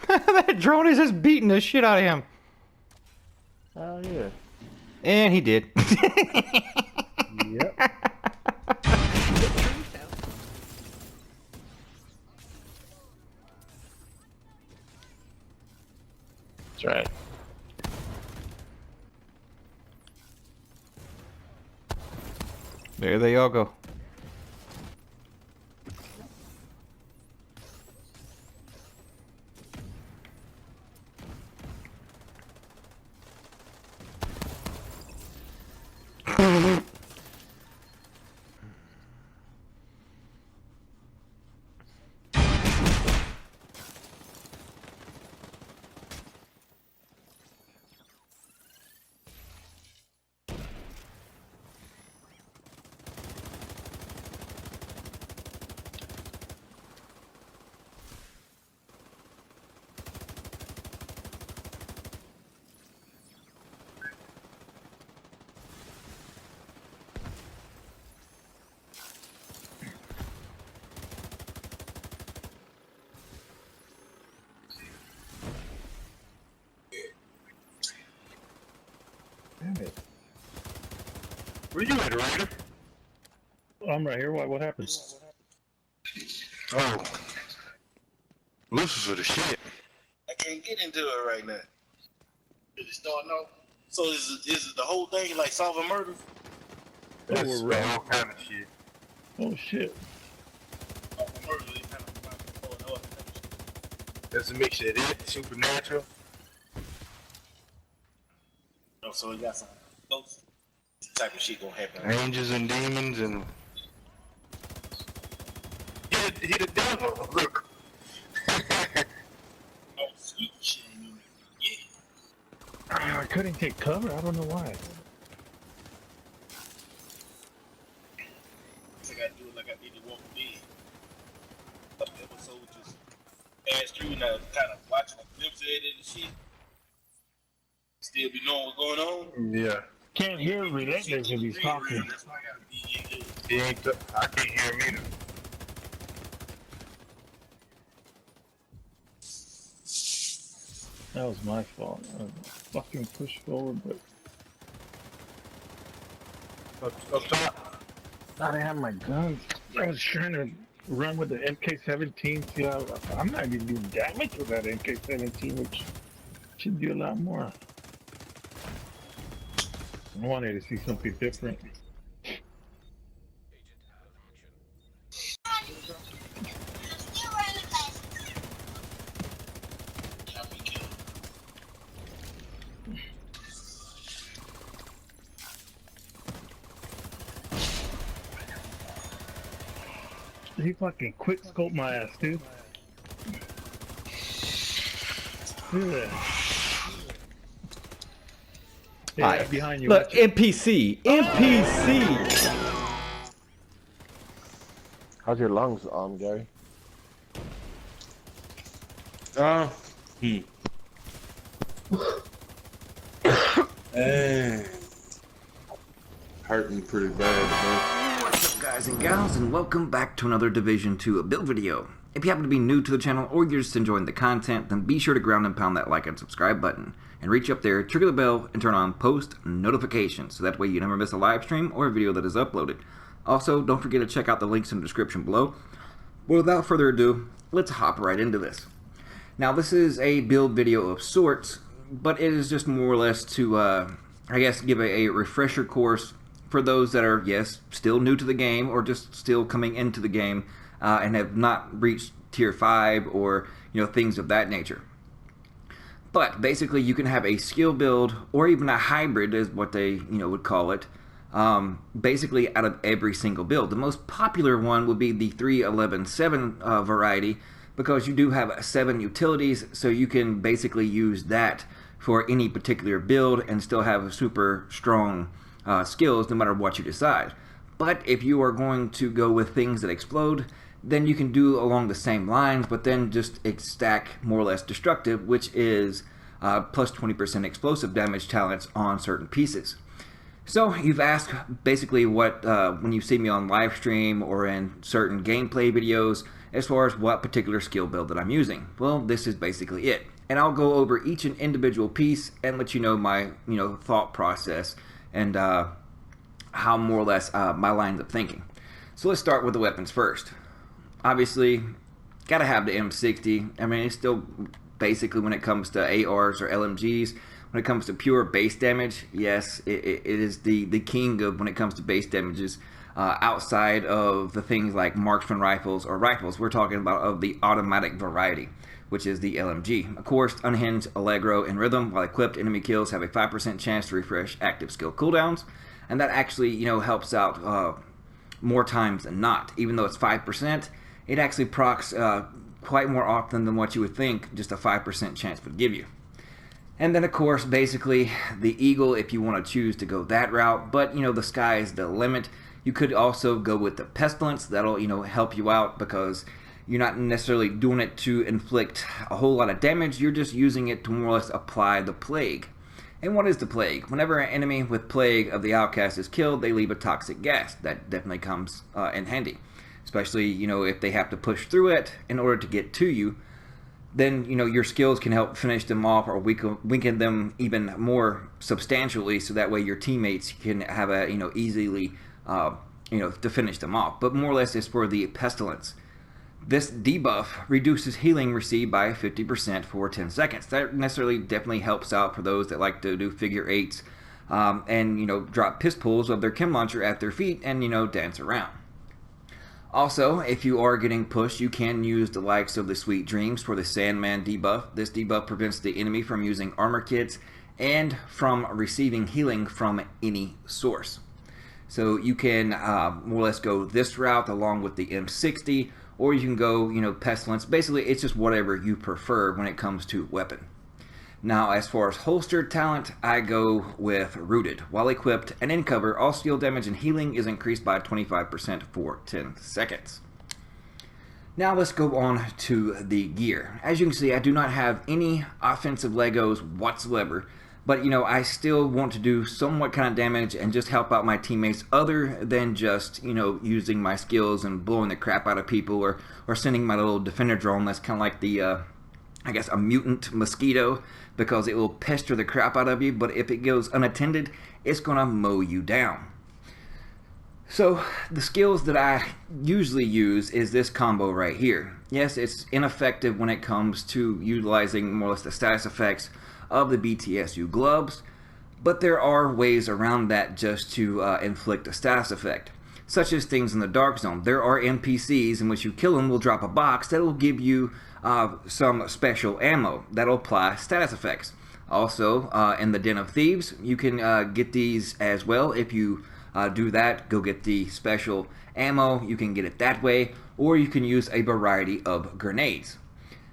That drone is just beating the shit out of him. Oh yeah. And he did. Yep. That's right. There they all go. Damn it. Where you at, Ryder? I'm right here. What happened? Oh. Listen for the shit. I can't get into it right now. Did it start now? So is it the whole thing like solving murder? That's we're all kind of shit. Oh shit. Solving murder, they kind of going on. That's a mixture of that, supernatural. Oh, so it got some those type of shit gonna happen. Angels and demons and... He the devil, look. Oh, sweet shit. Yeah. I couldn't take cover. I don't know why. I gotta do it like I did the Walking Dead. A couple episodes just passed through and I was kind of watching a glimpse of it and shit. Still be knowing what's going on. Yeah. Can't hear Relentless if he's talking. That's why I gotta be in good. He ain't I can't hear him either. That was my fault. I fucking pushed forward, but Up top. I didn't have my guns. I was trying to run with the MK-17. See, I'm not even doing damage with that MK-17, which should do a lot more. I wanted to see something different. He fucking quick scoped my ass, dude. Look at that. Yeah, Alright, behind you. look, NPC. NPC. How's your lungs, Gary? Hurting pretty bad, man. What's up, guys and gals, and welcome back to another Division 2 build video. If you happen to be new to the channel or you're just enjoying the content, then be sure to ground and pound that like and subscribe button. And reach up there, trigger the bell, and turn on post notifications, so that way you never miss a live stream or a video that is uploaded. Also, don't forget to check out the links in the description below. But without further ado, let's hop right into this. Now, this is a build video of sorts, but it is just more or less to, I guess, give a refresher course for those that are, yes, still new to the game or just still coming into the game and have not reached tier 5 or, things of that nature. But basically, you can have a skill build or even a hybrid is what they, would call it, basically out of every single build. The most popular one would be the 3-11-7 variety, because you do have 7 utilities, so you can basically use that for any particular build and still have super strong skills no matter what you decide. But if you are going to go with things that explode, then you can do along the same lines, but then just stack more or less destructive, which is plus 20% explosive damage talents on certain pieces. So you've asked basically what, when you see me on live stream or in certain gameplay videos, as far as what particular skill build that I'm using. Well, this is basically it. And I'll go over each and individual piece and let you know my, thought process and how more or less my lines of thinking. So let's start with the weapons first. Obviously, gotta have the M60. I mean, it's still basically, when it comes to ARs or LMGs, when it comes to pure base damage, yes, it is the king of when it comes to base damages. Outside of the things like marksman rifles or rifles, we're talking about of the automatic variety, which is the LMG. Of course, unhinged, Allegro, and rhythm, while equipped, enemy kills have a 5% chance to refresh active skill cooldowns, and that actually, helps out more times than not. Even though it's 5%, it actually procs quite more often than what you would think just a 5% chance would give you. And then, of course, basically the Eagle, if you want to choose to go that route, but the sky is the limit. You could also go with the Pestilence. That'll, help you out because you're not necessarily doing it to inflict a whole lot of damage. You're just using it to more or less apply the Plague. And what is the Plague? Whenever an enemy with Plague of the Outcast is killed, they leave a toxic gas. That definitely comes in handy. Especially, if they have to push through it in order to get to you. Then, your skills can help finish them off or weaken them even more substantially, so that way your teammates can have a, easily, to finish them off. But more or less it's for the Pestilence. This debuff reduces healing received by 50% for 10 seconds. That necessarily definitely helps out for those that like to do figure eights and, drop pistols of their Chem Launcher at their feet and, dance around. Also, if you are getting pushed, you can use the likes of the Sweet Dreams for the Sandman debuff. This debuff prevents the enemy from using armor kits and from receiving healing from any source. So you can more or less go this route along with the M60, or you can go, Pestilence. Basically, it's just whatever you prefer when it comes to weapon. Now, as far as holstered talent, I go with Rooted. While equipped and in cover, all skill damage and healing is increased by 25% for 10 seconds. Now let's go on to the gear. As you can see, I do not have any offensive Legos whatsoever, but I still want to do somewhat kind of damage and just help out my teammates other than just, using my skills and blowing the crap out of people or sending my little defender drone that's kind of like the, I guess, a mutant mosquito, because it will pester the crap out of you, but if it goes unattended, it's gonna mow you down. So the skills that I usually use is this combo right here. Yes, it's ineffective when it comes to utilizing more or less the status effects of the BTSU gloves, but there are ways around that just to inflict a status effect, such as things in the Dark Zone. There are NPCs in which you kill them will drop a box that will give you some special ammo that'll apply status effects. Also, in the Den of Thieves, you can get these as well. If you do that, go get the special ammo. You can get it that way, or you can use a variety of grenades,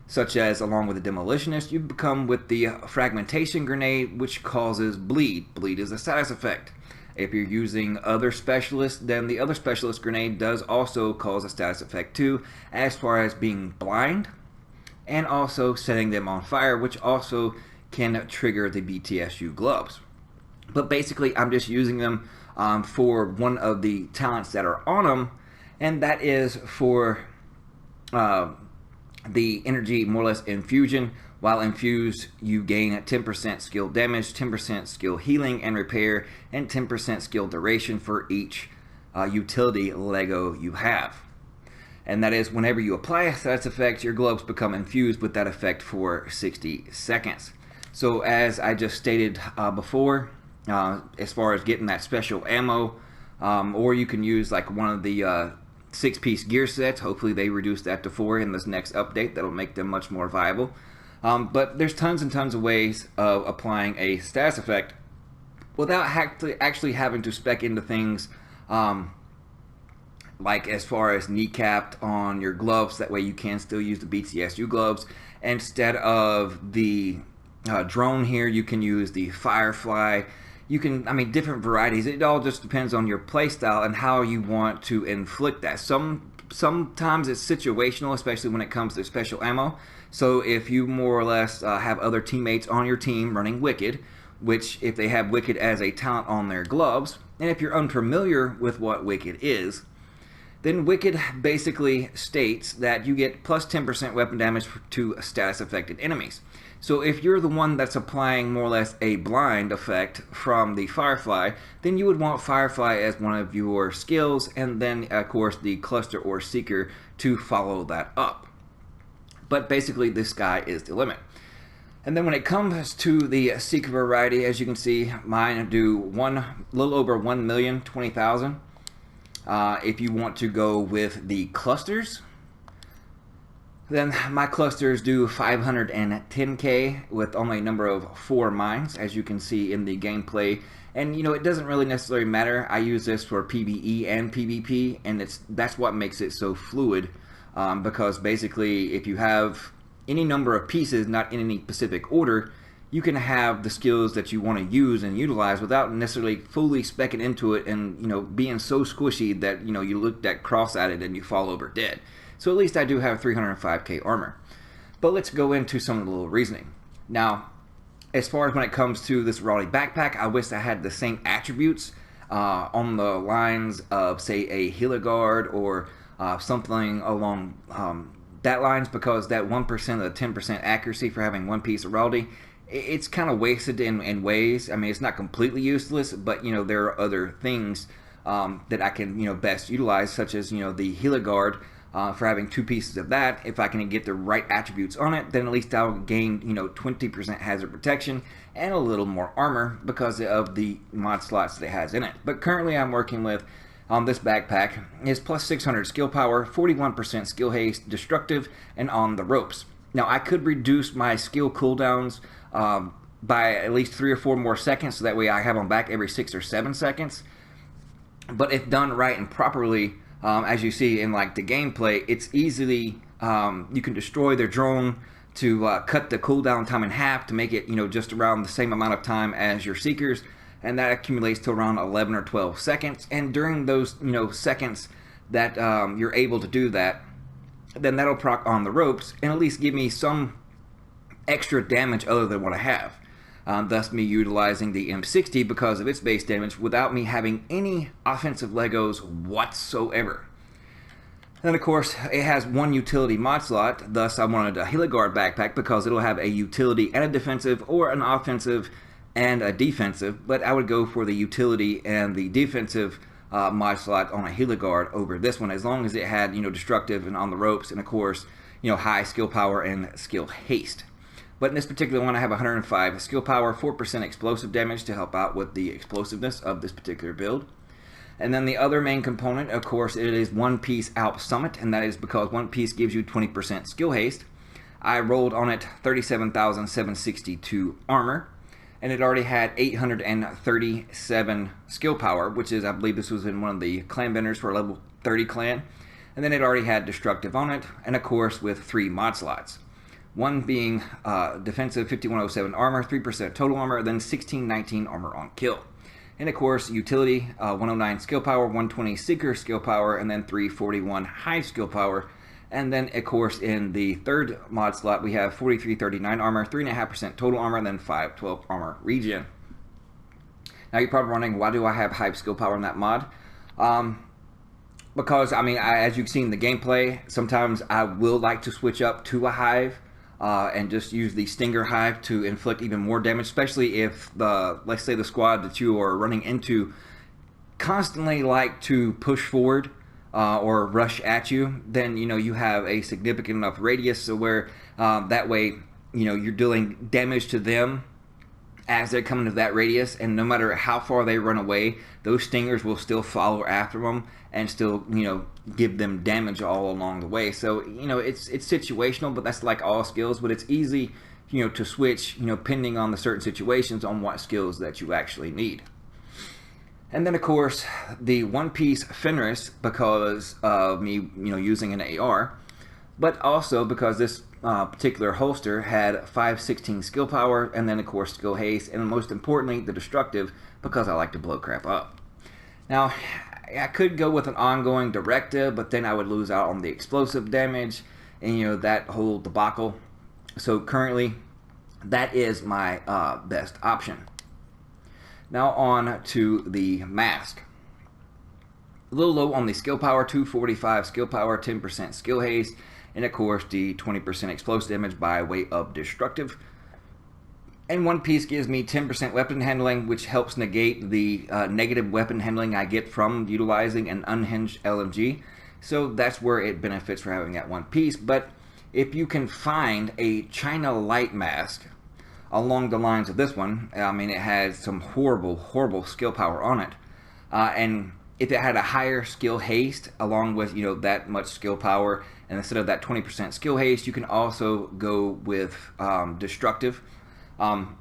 such as, along with the Demolitionist, you become with the Fragmentation Grenade, which causes bleed. Bleed is a status effect. If you're using other specialists, then the other specialist grenade does also cause a status effect too, as far as being blind and also setting them on fire, which also can trigger the BTSU gloves. But basically, I'm just using them for one of the talents that are on them, and that is for the energy, more or less, infusion. While infused, you gain 10% skill damage, 10% skill healing and repair, and 10% skill duration for each utility Lego you have. And that is whenever you apply a status effect, your gloves become infused with that effect for 60 seconds. So as I just stated before, as far as getting that special ammo, or you can use like one of the 6-piece gear sets. Hopefully they reduce that to 4 in this next update. That'll make them much more viable. But there's tons and tons of ways of applying a status effect without actually having to spec into things like as far as kneecapped on your gloves. That way you can still use the BTSU gloves. Instead of the drone here, you can use the Firefly. You can, I mean, different varieties. It all just depends on your playstyle and how you want to inflict that. Sometimes it's situational, especially when it comes to special ammo. So if you more or less have other teammates on your team running Wicked, which if they have Wicked as a talent on their gloves, and if you're unfamiliar with what Wicked is, then Wicked basically states that you get plus 10% weapon damage to status affected enemies. So if you're the one that's applying more or less a blind effect from the Firefly, then you would want Firefly as one of your skills, and then of course the Cluster or Seeker to follow that up. But basically the sky is the limit. And then when it comes to the Seeker variety, as you can see, mine do a little over 1,020,000. If you want to go with the clusters, then my clusters do 510k with only a number of 4 mines, as you can see in the gameplay. And you know, it doesn't really necessarily matter. I use this for PvE and PvP, and that's what makes it so fluid, because basically if you have any number of pieces, not in any specific order, you can have the skills that you want to use and utilize without necessarily fully speccing into it and, you know, being so squishy that, you know, you look that cross at it and you fall over dead. So at least I do have 305k armor. But let's go into some of the little reasoning. Now, as far as when it comes to this Raleigh backpack, I wish I had the same attributes on the lines of, say, a Heliguard or something along that lines, because that 1% of the 10% accuracy for having one piece of Raleigh, it's kind of wasted in ways. I mean, it's not completely useless, but, you know, there are other things that I can, you know, best utilize, such as, you know, the Heliguard. For having 2 pieces of that, if I can get the right attributes on it, then at least I'll gain, you know, 20% hazard protection and a little more armor because of the mod slots that it has in it. But currently I'm working with, on this backpack, is plus 600 skill power, 41% skill haste, destructive, and on the ropes. Now I could reduce my skill cooldowns by at least 3 or 4 more seconds, so that way I have them back every 6 or 7 seconds. But if done right and properly, as you see in like the gameplay, it's easily, you can destroy their drone to cut the cooldown time in half to make it, you know, just around the same amount of time as your Seekers, and that accumulates to around 11 or 12 seconds. And during those, you know, seconds that you're able to do that, then that'll proc on the ropes and at least give me some extra damage other than what I have. Thus me utilizing the M60 because of its base damage without me having any offensive Legos whatsoever. Then of course it has 1 utility mod slot, thus I wanted a Heliguard backpack because it'll have a utility and a defensive, or an offensive and a defensive, but I would go for the utility and the defensive mod slot on a Heliguard over this one, as long as it had, you know, destructive and on the ropes, and of course, you know, high skill power and skill haste. But in this particular one, I have 105 skill power, 4% explosive damage to help out with the explosiveness of this particular build. And then the other main component, of course, it is One Piece Alp Summit, and that is because One Piece gives you 20% skill haste. I rolled on it 37,762 armor, and it already had 837 skill power, which is, I believe this was in one of the clan benders for a level 30 clan. And then it already had destructive on it, and of course with 3 mod slots. One being defensive 5107 armor, 3% total armor, then 1619 armor on kill. And of course utility 109 skill power, 120 seeker skill power, and then 341 high skill power. And then of course in the 3rd mod slot we have 4339 armor, 3.5% total armor, and then 512 armor regen. Now you're probably wondering, why do I have high skill power in that mod? Because I mean, as you've seen in the gameplay, sometimes I will like to switch up to a hive and just use the Stinger Hive to inflict even more damage, especially if let's say the squad that you are running into constantly like to push forward or rush at you. Then, you know, you have a significant enough radius so where that way, you know, you're dealing damage to them as they're coming to that radius, and no matter how far they run away, those stingers will still follow after them and still, you know, give them damage all along the way. So, you know, it's situational, but that's like all skills, but it's easy, you know, to switch, you know, depending on the certain situations on what skills that you actually need. And then of course the One Piece Fenris, because of me, you know, using an AR, but also because this particular holster had 516 skill power, and then of course skill haste, and most importantly the destructive, because I like to blow crap up. Now I could go with an ongoing directive, but then I would lose out on the explosive damage and, you know, that whole debacle. So currently that is my best option. Now on to the mask. A little low on the skill power, 245 skill power, 10% skill haste, and of course the 20% explosive damage by way of destructive. And one piece gives me 10% weapon handling, which helps negate the negative weapon handling I get from utilizing an unhinged LMG. So that's where it benefits for having that one piece. But if you can find a China light mask along the lines of this one, I mean, it has some horrible skill power on it. And if it had a higher skill haste along with, you know, that much skill power, and instead of that 20% skill haste, you can also go with destructive. And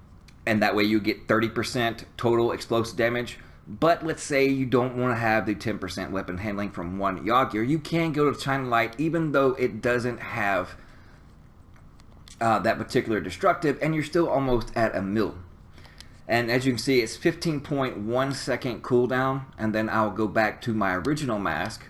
that way you get 30% total explosive damage. But let's say you don't want to have the 10% weapon handling from one yaw gear. You can go to China Light even though it doesn't have that particular destructive, and you're still almost at a mil. And as you can see, it's 15.1 second cooldown, and then I'll go back to my original mask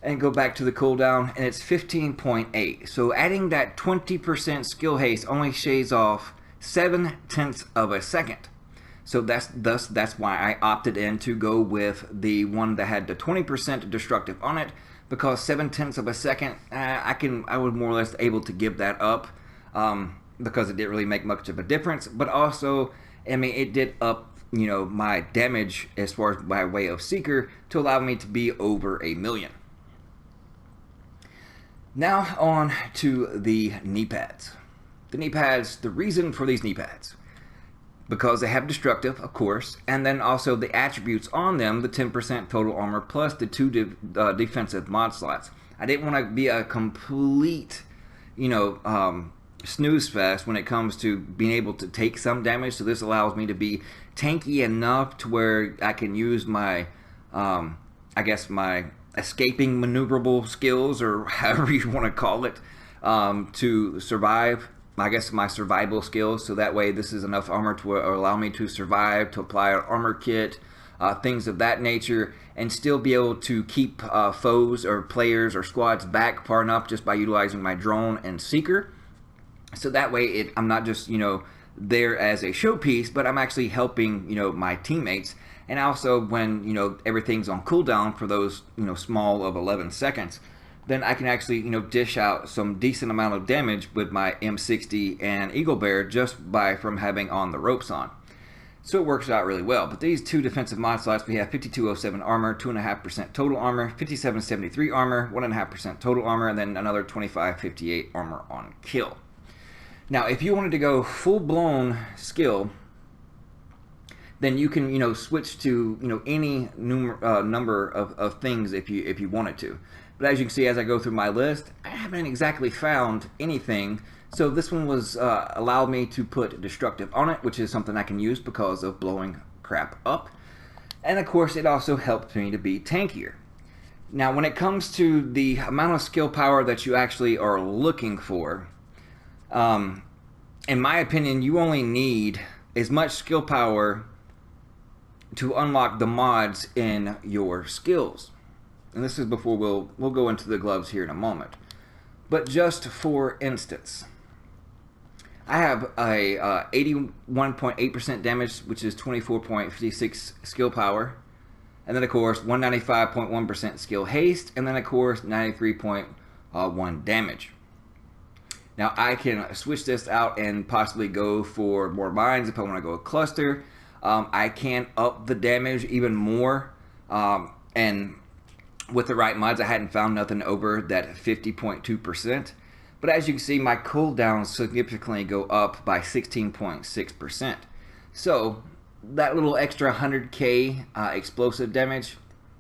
and go back to the cooldown, and it's 15.8. So adding that 20% skill haste only shaves off 0.7 of a second. So that's why I opted in to go with the one that had the 20% destructive on it, because 0.7 of a second, I was more or less able to give that up because it didn't really make much of a difference. But also, I mean, it did up, you know, my damage as far as by way of Seeker to allow me to be over 1 million. Now on to the knee pads. The knee pads, the reason for these knee pads, because they have destructive, of course, and then also the attributes on them, the 10% total armor plus the 2 defensive mod slots. I didn't want to be a complete, you know, snooze fest when it comes to being able to take some damage, so this allows me to be tanky enough to where I can use my, I guess my escaping maneuverable skills, or however you want to call it, to survive. I guess my survival skills, so that way this is enough armor to allow me to survive, to apply an armor kit, things of that nature, and still be able to keep foes or players or squads back far enough just by utilizing my drone and Seeker. So that way I'm not just, you know, there as a showpiece, but I'm actually helping, you know, my teammates. And also when, you know, everything's on cooldown for those, you know, small of 11 seconds, then I can actually, you know, dish out some decent amount of damage with my M60 and Eagle Bear just from having on the ropes on. So it works out really well. But these 2 defensive mod slots, we have 5207 armor, 2.5% total armor, 5773 armor, 1.5% total armor, and then another 2558 armor on kill. Now, if you wanted to go full-blown skill, then you can, you know, switch to, you know, any number of things if you wanted to. But as you can see, as I go through my list, I haven't exactly found anything. So this one was allowed me to put destructive on it, which is something I can use because of blowing crap up. And of course, it also helped me to be tankier. Now, when it comes to the amount of skill power that you actually are looking for, in my opinion, you only need as much skill power to unlock the mods in your skills. And this is before we'll go into the gloves here in a moment. But just for instance, I have a 81.8% damage, which is 24.56 skill power. And then of course 195.1% skill haste, and then of course 93.1 damage. Now I can switch this out and possibly go for more mines if I want to go a cluster. I can up the damage even more, and with the right mods I hadn't found nothing over that 50.2%. But as you can see, my cooldowns significantly go up by 16.6%. So that little extra 100k explosive damage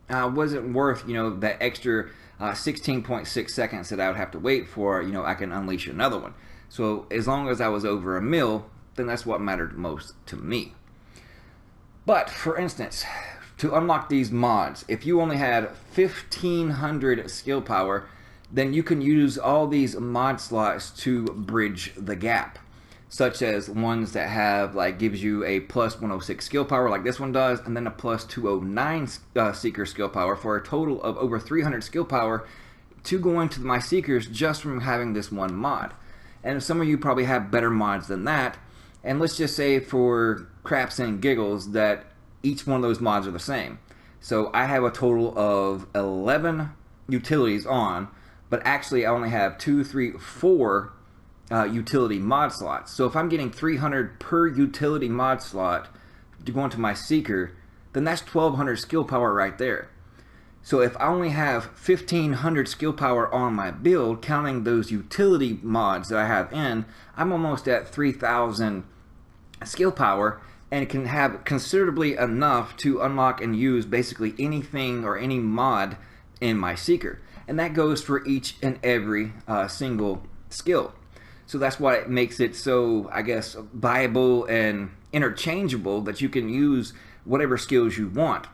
wasn't worth, you know, that extra 16.6 seconds that I would have to wait for, you know, I can unleash another one. So as long as I was over 1 mil, then that's what mattered most to me. But for instance, to unlock these mods, if you only had 1500 skill power, then you can use all these mod slots to bridge the gap, such as ones that have, like, gives you a plus 106 skill power like this one does, and then a plus 209 Seeker skill power, for a total of over 300 skill power to go into my Seekers just from having this one mod. And some of you probably have better mods than that, And let's just say for craps and giggles that each one of those mods are the same. So I have a total of 11 utilities on, but actually I only have 2, 3, 4 utility mod slots. So if I'm getting 300 per utility mod slot to go into my Seeker, then that's 1200 skill power right there. So if I only have 1500 skill power on my build, counting those utility mods that I have in, I'm almost at 3000 skill power, and can have considerably enough to unlock and use basically anything or any mod in my Seeker. And that goes for each and every single skill. So that's why it makes it so, I guess, viable and interchangeable that you can use whatever skills you want.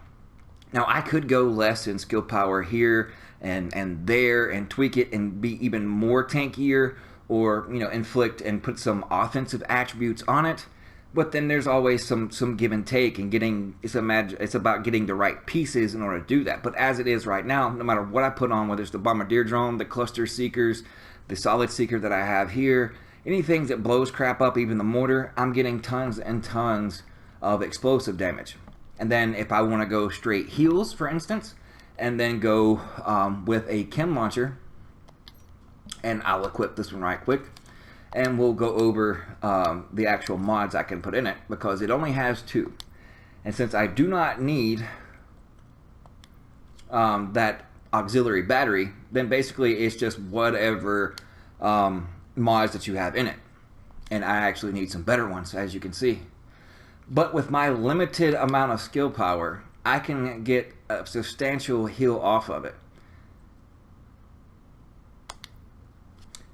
Now I could go less in skill power here and there and tweak it and be even more tankier, or inflict and put some offensive attributes on it. But then there's always some give and take, and it's about getting the right pieces in order to do that. But as it is right now, no matter what I put on, whether it's the Bombardier drone, the cluster seekers, the solid seeker that I have here, anything that blows crap up, even the mortar, I'm getting tons and tons of explosive damage. And then if I want to go straight heals, for instance, and then go with a Chem Launcher, and I'll equip this one right quick, and we'll go over the actual mods I can put in it, because it only has 2. And since I do not need that auxiliary battery, then basically it's just whatever mods that you have in it. And I actually need some better ones, as you can see. But with my limited amount of skill power, I can get a substantial heal off of it.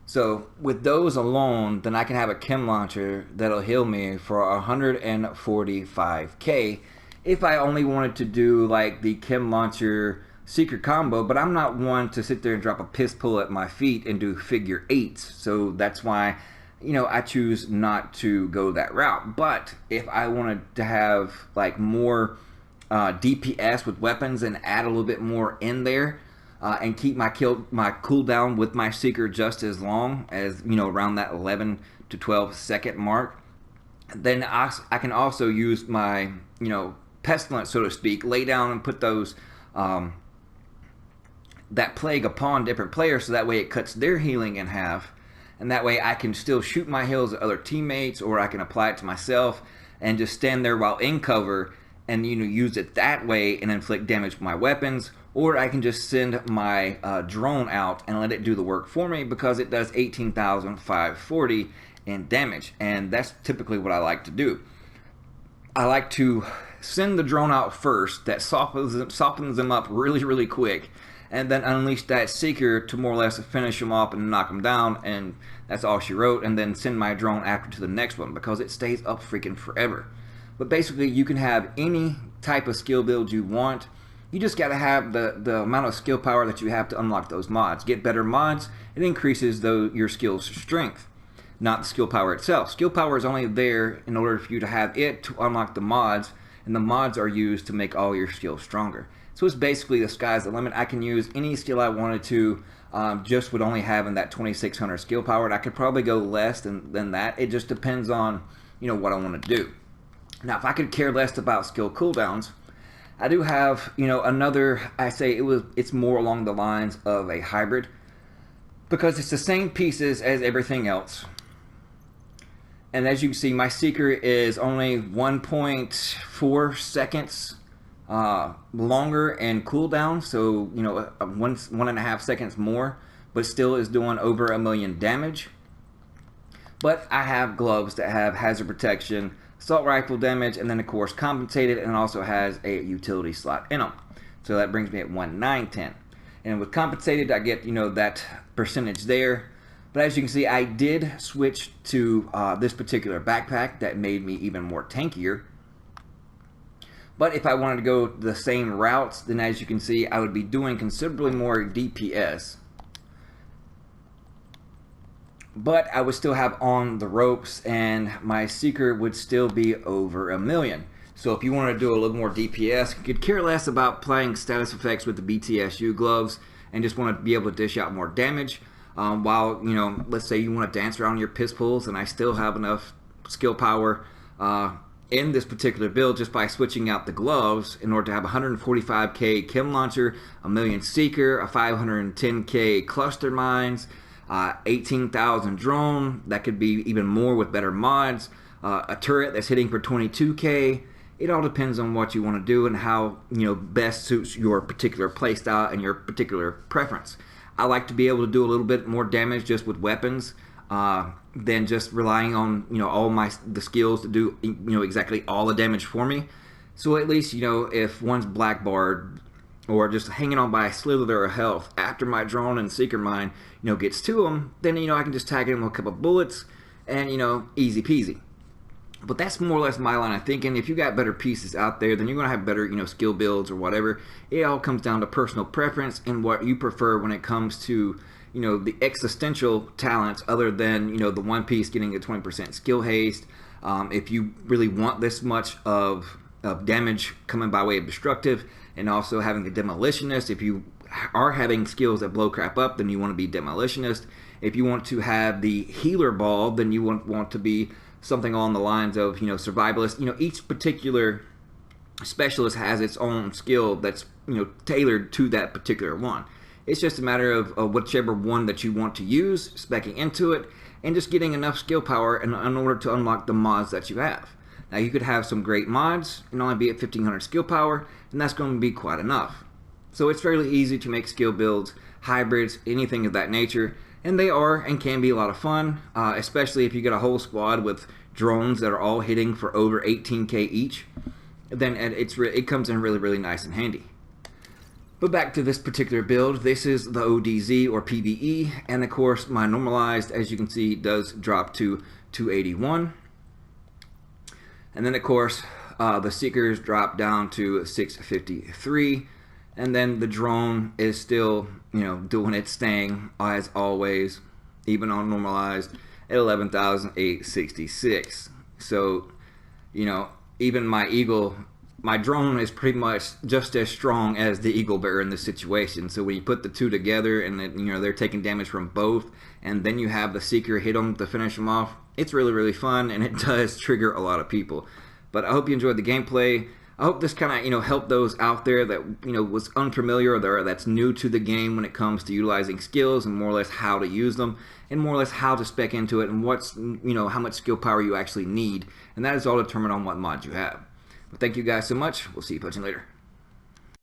So with those alone, then I can have a Chem Launcher that'll heal me for 145k if I only wanted to do like the Chem Launcher Seeker combo. But I'm not one to sit there and drop a piss pull at my feet and do figure 8s. So that's why I choose not to go that route. But if I wanted to have like more DPS with weapons and add a little bit more in there, and keep my cooldown with my Seeker just as long as, around that 11 to 12 second mark, then I can also use my, pestilence, so to speak, lay down and put those, that plague upon different players, so that way it cuts their healing in half. And that way I can still shoot my heals at other teammates, or I can apply it to myself and just stand there while in cover and use it that way and inflict damage with my weapons. Or I can just send my drone out and let it do the work for me, because it does 18,540 in damage. And that's typically what I like to do. I like to send the drone out first. That softens them up really, really quick. And then unleash that Seeker to more or less finish them off and knock them down. And that's all she wrote. And then send my drone after to the next one, because it stays up freaking forever. But basically you can have any type of skill build you want. You just got to have the amount of skill power that you have to unlock those mods. Get better mods, it increases your skill's strength, not the skill power itself. Skill power is only there in order for you to have it to unlock the mods, and the mods are used to make all your skills stronger. So it's basically the sky's the limit. I can use any skill I wanted to, just with only having that 2600 skill power. And I could probably go less than that. It just depends on what I want to do. Now, if I could care less about skill cooldowns, I do have, another, it's more along the lines of a hybrid, because it's the same pieces as everything else. And as you can see, my Seeker is only 1.4 seconds longer in cooldown, so, 1.5 seconds more, but still is doing over 1,000,000 damage. But I have gloves that have hazard protection, assault rifle damage, and then of course compensated, and also has a utility slot in them. So that brings me at 1,910. And with compensated, I get that percentage there. But as you can see, I did switch to this particular backpack that made me even more tankier. But if I wanted to go the same routes, then as you can see, I would be doing considerably more DPS. But I would still have on the ropes, and my Seeker would still be over 1,000,000. So if you want to do a little more DPS, could care less about playing status effects with the BTSU gloves, and just want to be able to dish out more damage, while, let's say you want to dance around your piss pulls, and I still have enough skill power in this particular build just by switching out the gloves in order to have 145k Chem Launcher, a million Seeker, a 510k Cluster Mines, 18,000 drone. That could be even more with better mods. A turret that's hitting for 22k. It all depends on what you want to do and how best suits your particular playstyle and your particular preference. I like to be able to do a little bit more damage just with weapons than just relying on all the skills to do exactly all the damage for me. So at least if one's blackbarred or just hanging on by a slither of health after my drone and Seeker Mine gets to them, then I can just tag in with a couple bullets and easy peasy. But that's more or less my line of thinking. If you got better pieces out there, then you're going to have better, skill builds or whatever. It all comes down to personal preference and what you prefer when it comes to, the existential talents other than, the one piece getting a 20% skill haste. If you really want this much of damage coming by way of destructive and also having the demolitionist, if you are having skills that blow crap up, then you want to be demolitionist. If you want to have the healer ball, then you want to be something along the lines of survivalist. Each particular specialist has its own skill that's tailored to that particular one. It's just a matter of whichever one that you want to use, speccing into it, and just getting enough skill power in order to unlock the mods that you have. Now you could have some great mods and only be at 1500 skill power, and that's going to be quite enough. So it's fairly easy to make skill builds, hybrids, anything of that nature. And they are and can be a lot of fun, especially if you get a whole squad with drones that are all hitting for over 18k each. Then it comes in really, really nice and handy. But back to this particular build, this is the ODZ or PvE, and of course my normalized, as you can see, does drop to 281. And then of course the Seekers drop down to 653. And then the drone is still, doing its thing as always, even on normalized at 11,866. So, even my drone is pretty much just as strong as the Eagle Bear in this situation. So when you put the two together and they're taking damage from both, and then you have the Seeker hit them to finish them off, it's really, really fun, and it does trigger a lot of people. But I hope you enjoyed the gameplay. I hope this kind of helped those out there that was unfamiliar or that's new to the game when it comes to utilizing skills and more or less how to use them and more or less how to spec into it and what's how much skill power you actually need, and that is all determined on what mods you have. But thank you guys so much. We'll see you punching later.